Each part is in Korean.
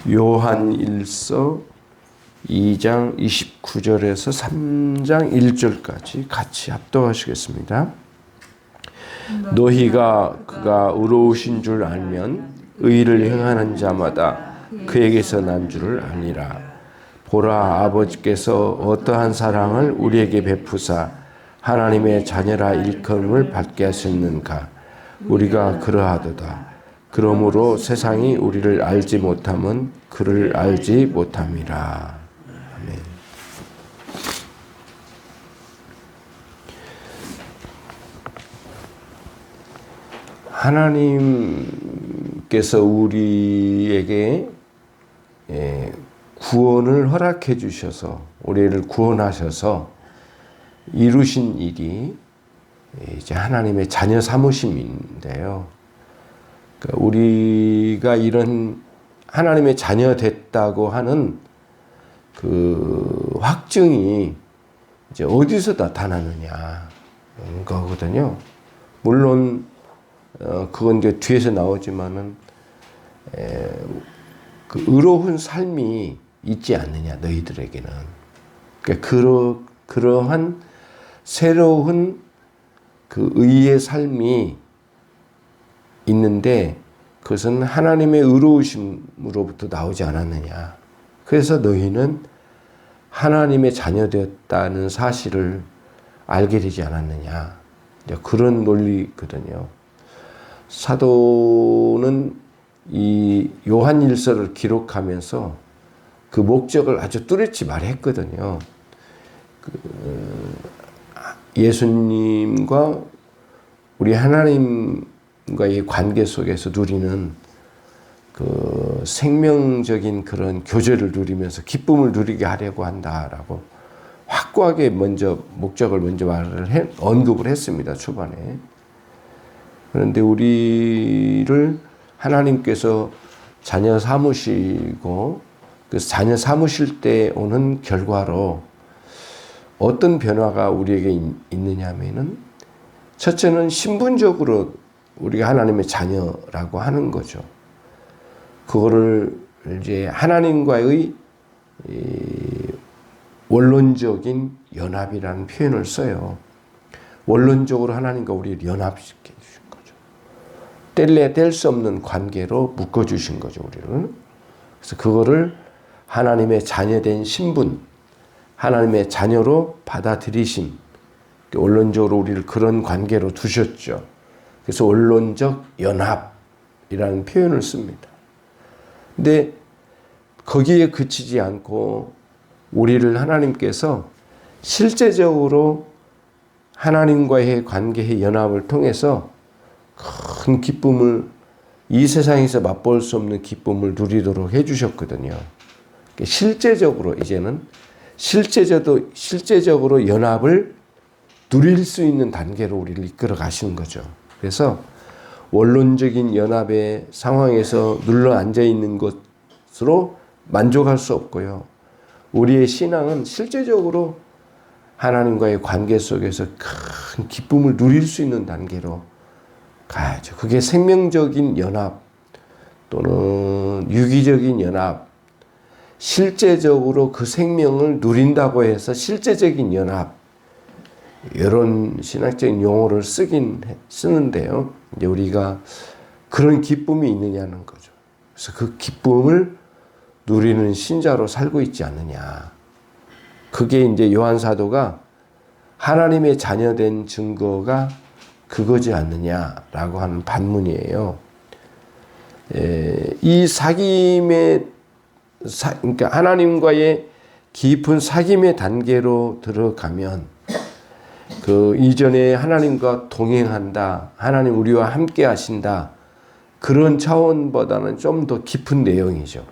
요한일서 2장 29절에서 3장 1절까지 같이 합독하시겠습니다. 너희가 그가 의로우신 줄 알면 의를 행하는 자마다 그에게서 난 줄을 아니라. 보라, 아버지께서 어떠한 사랑을 우리에게 베푸사 하나님의 자녀라 일컬음을 받게 하셨는가. 우리가 그러하도다. 그러므로 세상이 우리를 알지 못함은 그를 알지 못함이라. 아멘. 하나님께서 우리에게 구원을 허락해 주셔서 우리를 구원하셔서 이루신 일이 이제 하나님의 자녀 삼으심인데요. 그러니까 우리가 이런 하나님의 자녀 됐다고 하는 그 확증이 이제 어디서 나타나느냐 거거든요. 물론 그건 이제 뒤에서 나오지만은 그 의로운 삶이 있지 않느냐 너희들에게는. 그러니까 그러한 새로운 그 의의 삶이 있는데 그것은 하나님의 의로우심으로부터 나오지 않았느냐. 그래서 너희는 하나님의 자녀되었다는 사실을 알게 되지 않았느냐. 그런 논리거든요. 사도는 이 요한일서를 기록하면서 그 목적을 아주 뚜렷이 말했거든요. 예수님과 우리 하나님과의 관계 속에서 누리는 그 생명적인 그런 교제를 누리면서 기쁨을 누리게 하려고 한다라고 확고하게 목적을 먼저 언급을 했습니다. 초반에. 그런데 우리를 하나님께서 자녀 삼으시고 그 자녀 삼으실 때 오는 결과로 어떤 변화가 우리에게 있느냐 하면은 첫째는 신분적으로 우리가 하나님의 자녀라고 하는 거죠. 그거를 이제 하나님과의 원론적인 연합이라는 표현을 써요. 원론적으로 하나님과 우리를 연합시켜 주신 거죠. 뗄래야 뗄 수 없는 관계로 묶어 주신 거죠, 우리를. 그래서 그거를 하나님의 자녀된 신분, 하나님의 자녀로 받아들이심, 원론적으로 우리를 그런 관계로 두셨죠. 그래서 원론적 연합이라는 표현을 씁니다. 근데 거기에 그치지 않고 우리를 하나님께서 실제적으로 하나님과의 관계의 연합을 통해서 큰 기쁨을, 이 세상에서 맛볼 수 없는 기쁨을 누리도록 해주셨거든요. 실제적으로 이제는 실제적으로 연합을 누릴 수 있는 단계로 우리를 이끌어 가시는 거죠. 그래서 원론적인 연합의 상황에서 눌러 앉아 있는 것으로 만족할 수 없고요. 우리의 신앙은 실제적으로 하나님과의 관계 속에서 큰 기쁨을 누릴 수 있는 단계로 가야죠. 그게 생명적인 연합 또는 유기적인 연합, 실제적으로 그 생명을 누린다고 해서 실제적인 연합, 이런 신학적인 용어를 쓰는데요. 이제 우리가 그런 기쁨이 있느냐는 거죠. 그래서 그 기쁨을 누리는 신자로 살고 있지 않느냐. 그게 이제 요한 사도가 하나님의 자녀된 증거가 그거지 않느냐라고 하는 반문이에요. 이 그러니까 하나님과의 깊은 사귐의 단계로 들어가면 그 이전에 하나님과 동행한다, 하나님 우리와 함께 하신다, 그런 차원보다는 좀 더 깊은 내용이죠.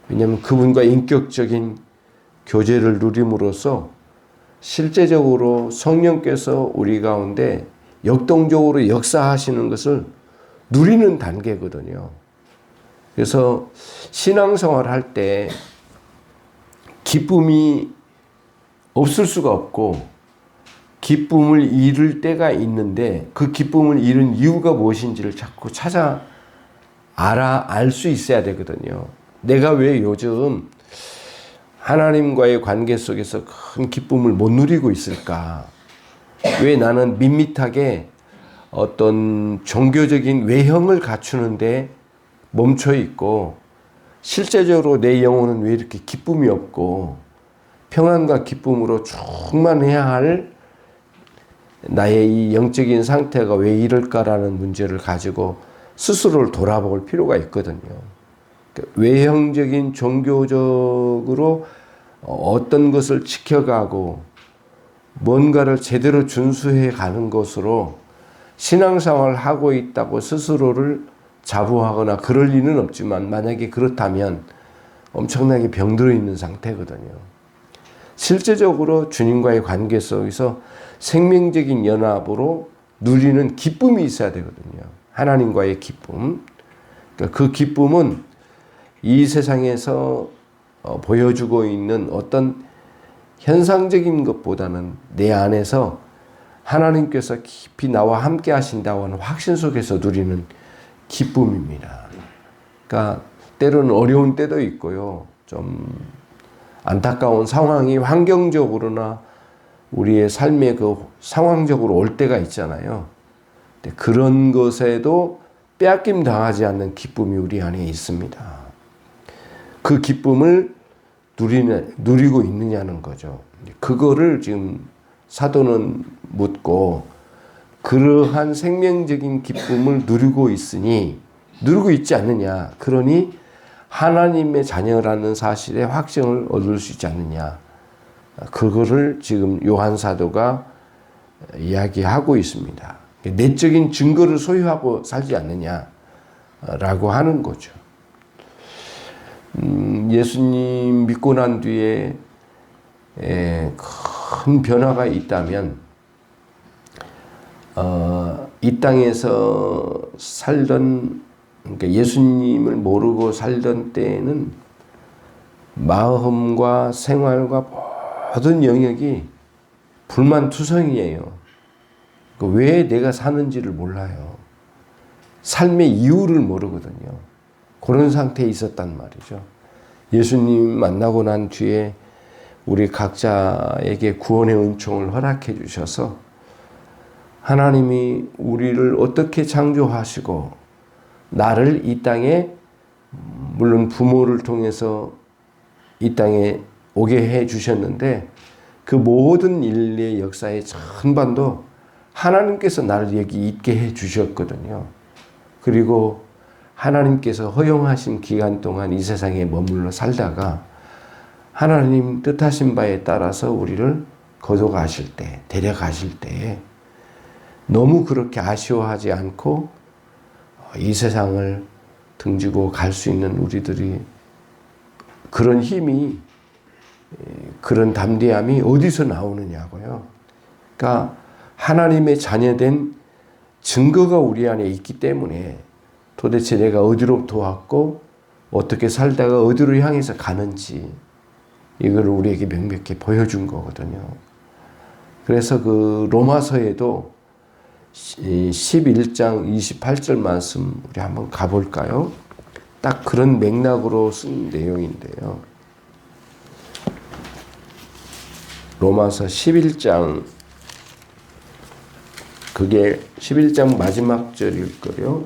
왜냐하면 그분과 인격적인 교제를 누림으로써 실제적으로 성령께서 우리 가운데 역동적으로 역사하시는 것을 누리는 단계거든요. 그래서 신앙생활 할 때 기쁨이 없을 수가 없고 기쁨을 잃을 때가 있는데 그 기쁨을 잃은 이유가 무엇인지를 자꾸 알 수 있어야 되거든요. 내가 왜 요즘 하나님과의 관계 속에서 큰 기쁨을 못 누리고 있을까? 왜 나는 밋밋하게 어떤 종교적인 외형을 갖추는데 멈춰 있고 실제적으로 내 영혼은 왜 이렇게 기쁨이 없고 평안과 기쁨으로 충만해야 할 나의 이 영적인 상태가 왜 이럴까라는 문제를 가지고 스스로를 돌아볼 필요가 있거든요. 외형적인 종교적으로 어떤 것을 지켜가고 뭔가를 제대로 준수해 가는 것으로 신앙생활을 하고 있다고 스스로를 자부하거나 그럴 리는 없지만 만약에 그렇다면 엄청나게 병들어 있는 상태거든요. 실제적으로 주님과의 관계 속에서 생명적인 연합으로 누리는 기쁨이 있어야 되거든요. 하나님과의 기쁨. 그러니까 그 기쁨은 이 세상에서 보여주고 있는 어떤 현상적인 것보다는 내 안에서 하나님께서 깊이 나와 함께 하신다고 하는 확신 속에서 누리는 기쁨입니다. 그러니까 때로는 어려운 때도 있고요. 좀 안타까운 상황이 환경적으로나 우리의 삶의 그 상황적으로 올 때가 있잖아요. 근데 그런 것에도 빼앗김 당하지 않는 기쁨이 우리 안에 있습니다. 그 기쁨을 누리고 있느냐는 거죠. 그거를 지금 사도는 묻고 그러한 생명적인 기쁨을 누리고 있지 않느냐. 그러니 하나님의 자녀라는 사실에 확증을 얻을 수 있지 않느냐. 그거를 지금 요한 사도가 이야기하고 있습니다. 내적인 증거를 소유하고 살지 않느냐라고 하는 거죠. 예수님 믿고 난 뒤에 큰 변화가 있다면 이 땅에서 살던 그러니까 예수님을 모르고 살던 때에는 마음과 생활과 모든 영역이 불만투성이에요. 왜 내가 사는지를 몰라요. 삶의 이유를 모르거든요. 그런 상태에 있었단 말이죠. 예수님 만나고 난 뒤에 우리 각자에게 구원의 은총을 허락해 주셔서 하나님이 우리를 어떻게 창조하시고 나를 이 땅에 물론 부모를 통해서 이 땅에 오게 해 주셨는데 그 모든 인류의 역사의 전반도 하나님께서 나를 여기 있게 해 주셨거든요. 그리고 하나님께서 허용하신 기간 동안 이 세상에 머물러 살다가 하나님 뜻하신 바에 따라서 우리를 거둬가실 때, 데려가실 때 너무 그렇게 아쉬워하지 않고 이 세상을 등지고 갈 수 있는 우리들이 그런 힘이 그런 담대함이 어디서 나오느냐고요. 그러니까 하나님의 자녀된 증거가 우리 안에 있기 때문에 도대체 내가 어디로부터 왔고 어떻게 살다가 어디로 향해서 가는지 이걸 우리에게 명백히 보여준 거거든요. 그래서 그 로마서에도 11장 28절 말씀 우리 한번 가볼까요? 딱 그런 맥락으로 쓴 내용인데요. 로마서 11장 그게 11장 마지막 절일 거요.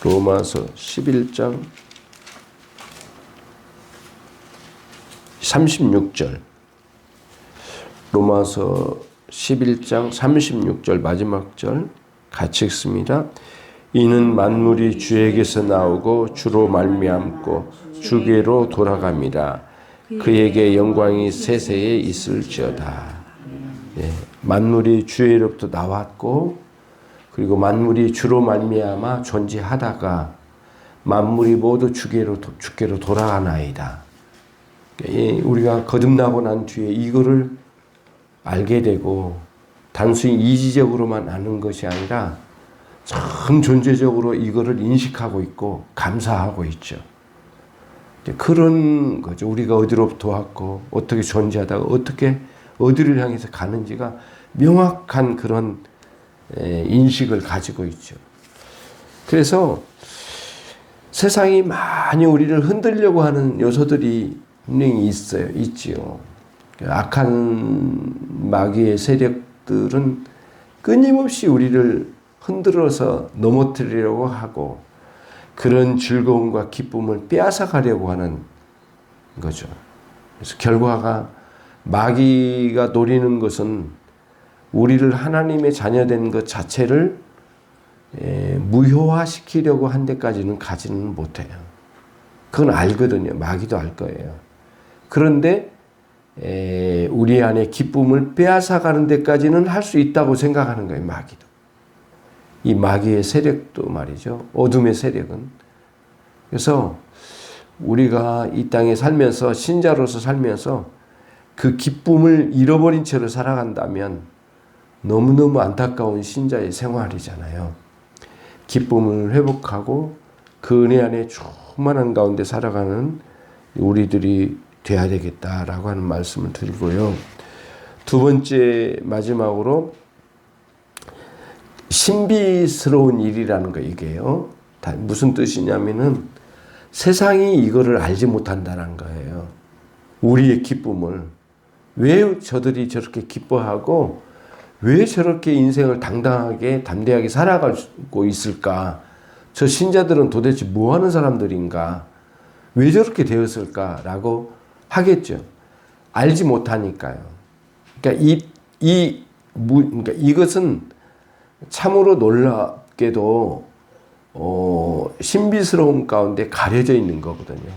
로마서 11장 36절 로마서 11장 36절 마지막 절 같이 읽습니다. 이는 만물이 주에게서 나오고 주로 말미암고 주께로 돌아갑니다. 그에게 영광이 세세에 있을지어다. 예, 만물이 주에로부터 나왔고 그리고 만물이 주로 말미암아 존재하다가 만물이 모두 주께로 돌아가나이다. 우리가 거듭나고 난 뒤에 이거를 알게 되고 단순히 이지적으로만 아는 것이 아니라 참 존재적으로 이거를 인식하고 있고 감사하고 있죠. 그런 거죠. 우리가 어디로부터 왔고 어떻게 존재하다가 어떻게 어디를 향해서 가는지가 명확한 그런 인식을 가지고 있죠. 그래서 세상이 많이 우리를 흔들려고 하는 요소들이 분명히 있지요. 악한 마귀의 세력들은 끊임없이 우리를 흔들어서 넘어뜨리려고 하고 그런 즐거움과 기쁨을 빼앗아 가려고 하는 거죠. 그래서 결과가 마귀가 노리는 것은 우리를 하나님의 자녀된 것 자체를 무효화시키려고 한 데까지는 가지는 못해요. 그건 알거든요. 마귀도 알 거예요. 그런데 우리 안에 기쁨을 빼앗아가는 데까지는 할 수 있다고 생각하는 거예요. 마귀도. 이 마귀의 세력도 말이죠. 어둠의 세력은. 그래서 우리가 이 땅에 살면서 신자로서 살면서 그 기쁨을 잃어버린 채로 살아간다면 너무너무 안타까운 신자의 생활이잖아요. 기쁨을 회복하고 그 은혜 안에 충만한 가운데 살아가는 우리들이 돼야 되겠다라고 하는 말씀을 드리고요. 두 번째 마지막으로 신비스러운 일이라는 거 이게요. 무슨 뜻이냐면은 세상이 이거를 알지 못한다는 거예요. 우리의 기쁨을. 왜 저들이 저렇게 기뻐하고 왜 저렇게 인생을 당당하게 담대하게 살아가고 있을까? 저 신자들은 도대체 뭐 하는 사람들인가? 왜 저렇게 되었을까라고 하겠죠. 알지 못하니까요. 그러니까 그러니까 이것은 참으로 놀랍게도 신비스러움 가운데 가려져 있는 거거든요.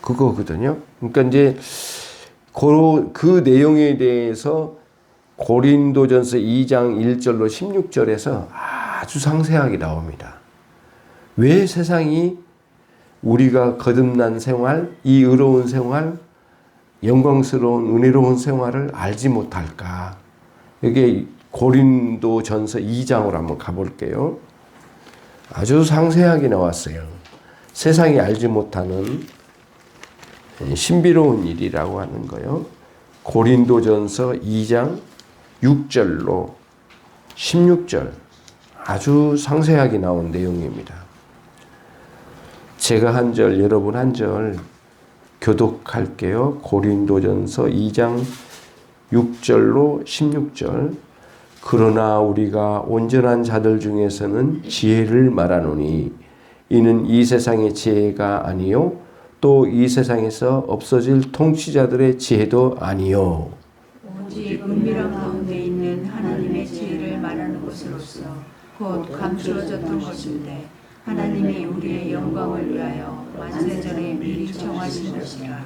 그거거든요. 그러니까 이제 그 내용에 대해서 고린도전서 2장 1절로 16절에서 아주 상세하게 나옵니다. 왜 세상이 우리가 거듭난 생활, 이 의로운 생활, 영광스러운 은혜로운 생활을 알지 못할까? 여기 고린도전서 2장으로 한번 가볼게요. 아주 상세하게 나왔어요. 세상이 알지 못하는 신비로운 일이라고 하는 거요. 고린도전서 2장 6절로 16절 아주 상세하게 나온 내용입니다. 제가 한 절, 여러분 한 절 교독할게요. 고린도전서 2장 6절로 16절. 그러나 우리가 온전한 자들 중에서는 지혜를 말하노니 이는 이 세상의 지혜가 아니요 또 이 세상에서 없어질 통치자들의 지혜도 아니요 오직 은밀한 가운데 있는 하나님의 지혜를 말하는 것으로서 곧 감추어졌던 것인데 하나님이 우리의 영광을 위하여 만세전에 미리 정하신 것이라.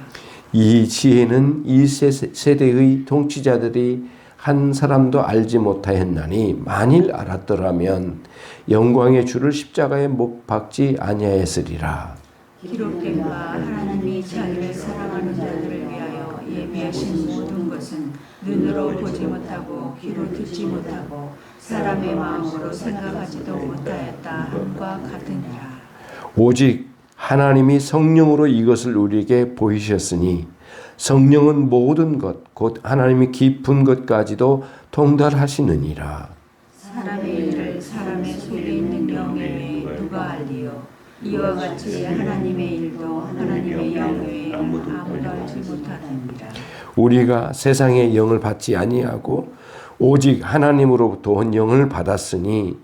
이 지혜는 이 세대의 통치자들이 한 사람도 알지 못하였나니 만일 알았더라면 영광의 주를 십자가에 못 박지 아니하였으리라. 기록된 바 하나님이 자기를 사랑하는 자들을 위하여 예비하신 모든 것은 눈으로 보지 못하고 귀로 듣지 못하고 사람의 마음으로 생각하지도 못하였다 함과 같으니라. 오직 하나님이 성령으로 이것을 우리에게 보이셨으니 성령은 모든 것 곧 하나님이 깊은 것까지도 통달하시느니라. 사람의 일을 사람의 속에 있는 영 외에 누가 알리요? 이와 같이 하나님의 일도 하나님의 영 외에 아무도 알지 못하느니라. 우리가 세상의 영을 받지 아니하고 오직 하나님으로부터 온 영을 받았으니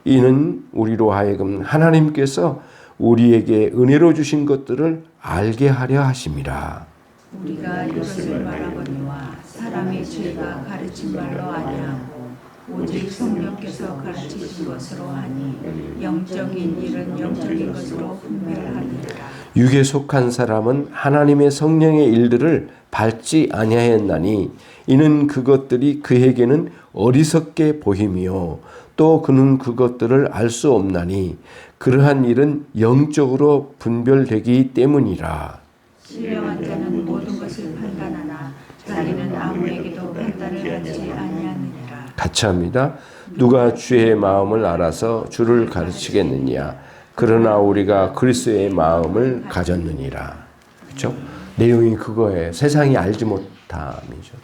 이는 우리로 하여금 하나님께서 우리에게 은혜로 주신 것들을 알게 하려 하심이라. 우리가 이것을 말하거니와 사람의 죄가 가르친 말로 아니하고 오직 성령께서 가르치신 것으로 하니 영적인 일은 영적인 것으로 분별하리라. 육에 속한 사람은 하나님의 성령의 일들을 밟지 아니하였나니 이는 그것들이 그에게는 어리석게 보임이요 또 그는 그것들을 알 수 없나니 그러한 일은 영적으로 분별되기 때문이라. 신령한 자는 모든 것을 판단하나 자기는 아무에게도 판단을 받지 아니하느니라. 같이 합니다. 누가 주의 마음을 알아서 주를 가르치겠느냐. 그러나 우리가 그리스도의 마음을 가졌느니라. 그렇죠? 내용이 그거예요. 세상이 알지 못함이죠.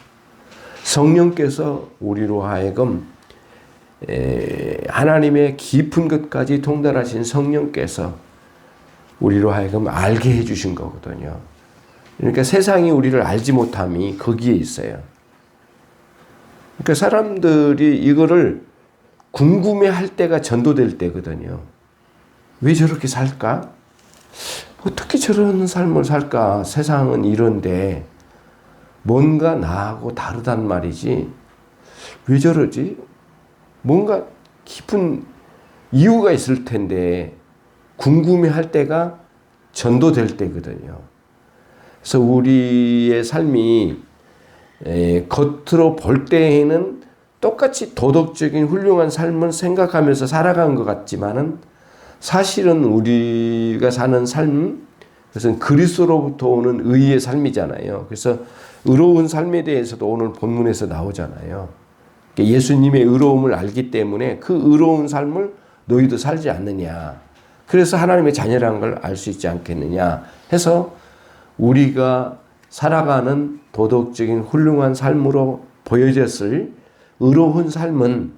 성령께서 우리로 하여금 하나님의 깊은 것까지 통달하신 성령께서 우리로 하여금 알게 해주신 거거든요. 그러니까 세상이 우리를 알지 못함이 거기에 있어요. 그러니까 사람들이 이거를 궁금해할 때가 전도될 때거든요. 왜 저렇게 살까? 어떻게 저런 삶을 살까? 세상은 이런데 뭔가 나하고 다르단 말이지. 왜 저러지? 뭔가 깊은 이유가 있을 텐데 궁금해할 때가 전도될 때거든요. 그래서 우리의 삶이 겉으로 볼 때에는 똑같이 도덕적인 훌륭한 삶을 생각하면서 살아가는 것 같지만은 사실은 우리가 사는 삶, 그것은 그리스도로부터 오는 의의 삶이잖아요. 그래서 의로운 삶에 대해서도 오늘 본문에서 나오잖아요. 예수님의 의로움을 알기 때문에 그 의로운 삶을 너희도 살지 않느냐. 그래서 하나님의 자녀라는 걸 알 수 있지 않겠느냐 해서 우리가 살아가는 도덕적인 훌륭한 삶으로 보여졌을 의로운 삶은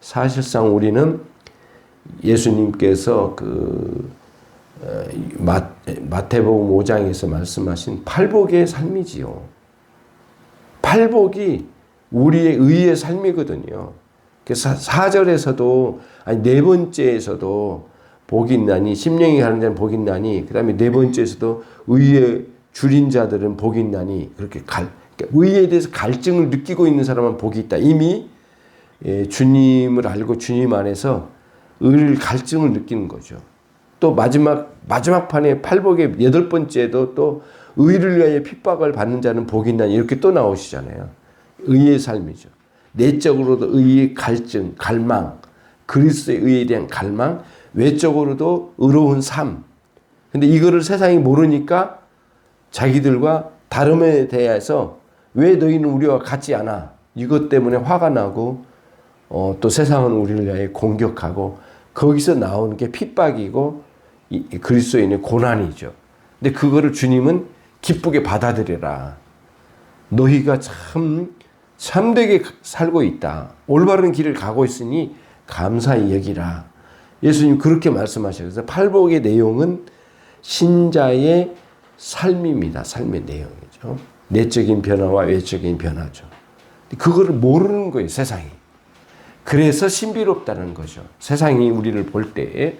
사실상 우리는 예수님께서 마태복음 5장에서 말씀하신 팔복의 삶이지요. 팔복이 우리의 의의 삶이거든요. 그래서 4절에서도 아니 네 번째에서도 복이 있나니 심령이 가는 자는 복이 있나니 그다음에 네 번째에서도 의에 줄인 자들은 복이 있나니 그렇게 그러니까 의에 대해서 갈증을 느끼고 있는 사람은 복이 있다. 이미 주님을 알고 주님 안에서 의를 갈증을 느끼는 거죠. 또 마지막 판에 팔복의 8번째도 또 의를 위하여 핍박을 받는 자는 복이 있나니 이렇게 또 나오시잖아요. 의의 삶이죠. 내적으로도 의의 갈증, 갈망, 그리스도의 의에 대한 갈망, 외적으로도 의로운 삶. 근데 이거를 세상이 모르니까 자기들과 다름에 대해서 왜 너희는 우리와 같지 않아? 이것 때문에 화가 나고 또 세상은 우리를 위하여 공격하고 거기서 나오는 게 핍박이고 그리스도인의 고난이죠. 근데 그거를 주님은 기쁘게 받아들여라. 너희가 참 참되게 살고 있다. 올바른 길을 가고 있으니 감사히 여기라. 예수님 그렇게 말씀하셔요. 그래서 팔복의 내용은 신자의 삶입니다. 삶의 내용이죠. 내적인 변화와 외적인 변화죠. 그거를 모르는 거예요, 세상이. 그래서 신비롭다는 거죠. 세상이 우리를 볼 때에.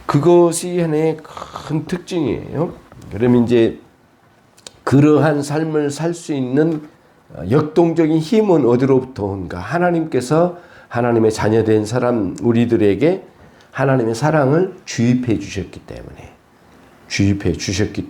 그것이 하나의 큰 특징이에요. 그럼 이제 그러한 삶을 살 수 있는 역동적인 힘은 어디로부터 온가? 하나님께서 하나님의 자녀된 사람 우리들에게 하나님의 사랑을 주입해 주셨기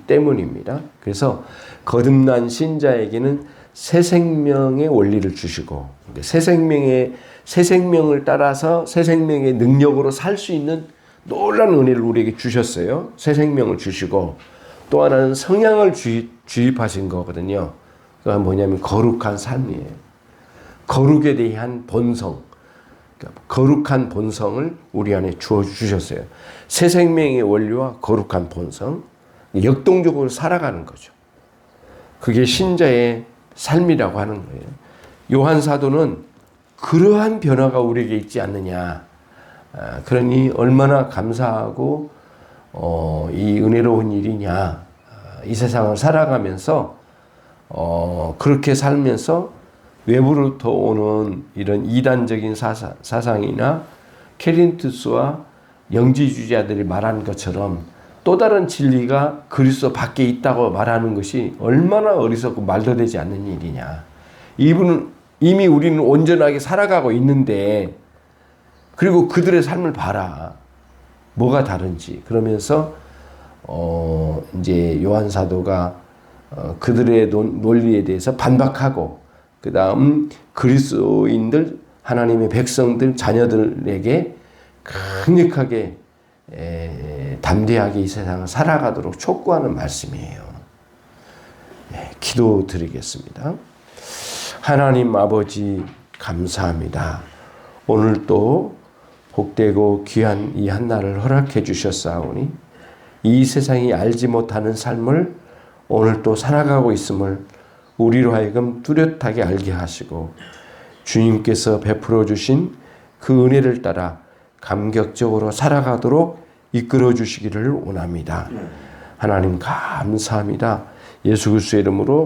때문입니다. 그래서 거듭난 신자에게는 새 생명의 원리를 주시고 새 생명을 따라서 새 생명의 능력으로 살 수 있는 놀라운 은혜를 우리에게 주셨어요. 새 생명을 주시고 또 하나는 성향을 주입하신 거거든요. 그건 뭐냐면 거룩한 삶이에요. 거룩에 대한 본성, 거룩한 본성을 우리 안에 주셨어요. 새 생명의 원리와 거룩한 본성, 역동적으로 살아가는 거죠. 그게 신자의 삶이라고 하는 거예요. 요한 사도는 그러한 변화가 우리에게 있지 않느냐. 그러니 얼마나 감사하고 이 은혜로운 일이냐. 이 세상을 살아가면서 그렇게 살면서 외부로부터 오는 이런 이단적인 사상이나 케린투스와 영지주의자들이 말하는 것처럼 또 다른 진리가 그리스도 밖에 있다고 말하는 것이 얼마나 어리석고 말도 되지 않는 일이냐. 이미 우리는 온전하게 살아가고 있는데 그리고 그들의 삶을 봐라. 뭐가 다른지. 그러면서 이제 요한 사도가 그들의 논리에 대해서 반박하고 그 다음 그리스도인들 하나님의 백성들 자녀들에게 강력하게 담대하게 이 세상을 살아가도록 촉구하는 말씀이에요. 기도드리겠습니다. 하나님 아버지 감사합니다. 오늘 또 복되고 귀한 이 한날을 허락해 주셨사오니 이 세상이 알지 못하는 삶을 오늘 또 살아가고 있음을 우리로 하여금 뚜렷하게 알게 하시고 주님께서 베풀어 주신 그 은혜를 따라 감격적으로 살아가도록 이끌어 주시기를 원합니다. 하나님 감사합니다. 예수 그리스도의 이름으로